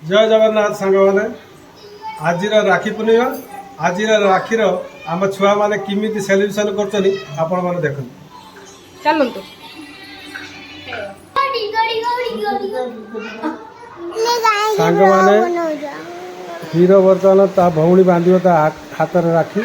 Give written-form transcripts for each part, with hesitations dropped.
जय जगन्नाथ सांग मैंने आज राखी पूर्णिमा आज राखीर आम छुआ मैंने किमिति सेलिब्रेशन कर आपण मैंने देख चलतु सांग मैंने हीरो बर्तमान ता भौणी बांधिव ता हाथ में राखी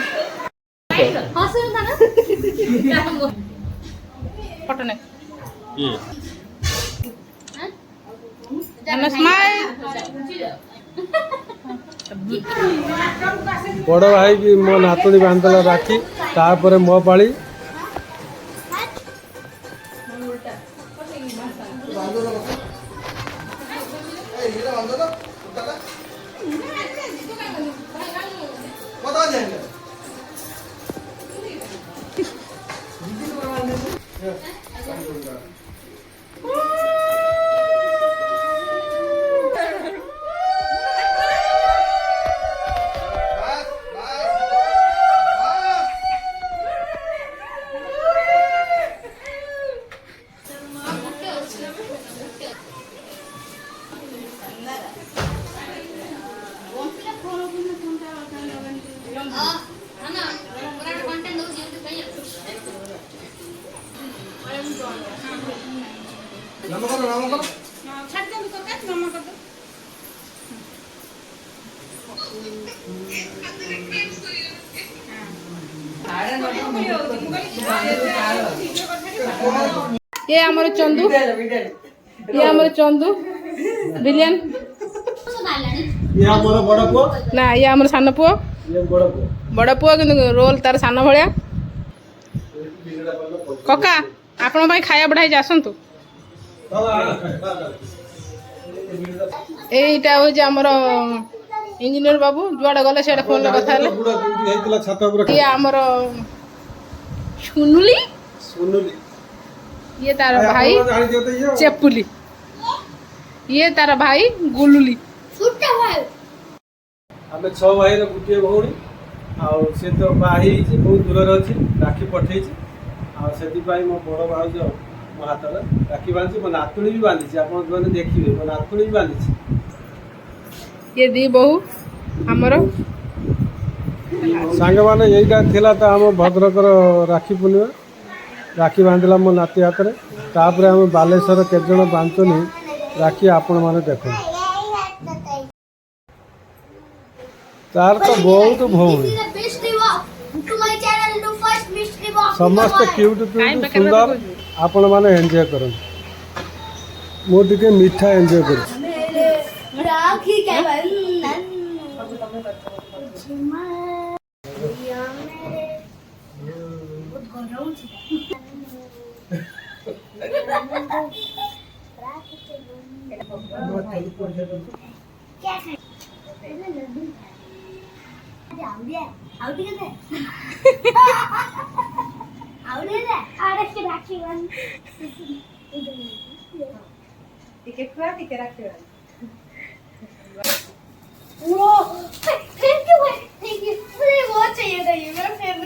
बड़ भाई की मो नातुणी बांधला राखी तापर मो पाली ये हमर चंदू ये हमर चंदू विलियन ये हमर बड़ पुओ ना ये हमर सान पुओ ये बड़ पुओ कि रोल तार सान भलिया कका आपण भाई खाया बढ़ाई आसतु এইটা হচ্ছে আমার ইঞ্জিনিয়ার বাবু যুয়াড়ে গলে সেটা ফোনে কথা হলে ইয়ে আমার সুনুলি ইয়ে তার ভাই চেপুলি ইয়ে তার ভাই গুলুলি आम 6 भाई गोटे भौणी सी तो बाही बहुत दूर अच्छी राखी पठे से मो बड़ भाज मो हाथ में राखी बांधी मो नातुणी भी बांधी आप देखिए मो नातुणी भी बांधी ये दी बहु आमर सांग मैंने यहीटा थिला तो आम भद्रकर राखी पूर्णिमा राखी बांधला मो नाती हाथ में तापर आम बालेश्वर केतजन बांधनी राखी आपण मैंने देख तार तो बहुत भौणी समस्त क्यूट क्यूट सुंदर आपण मैंने एंजॉय कर मुझे मीठा एंजॉय कर थैंक यू मुझे बहुत चाहिए था ये मेरा फेवरेट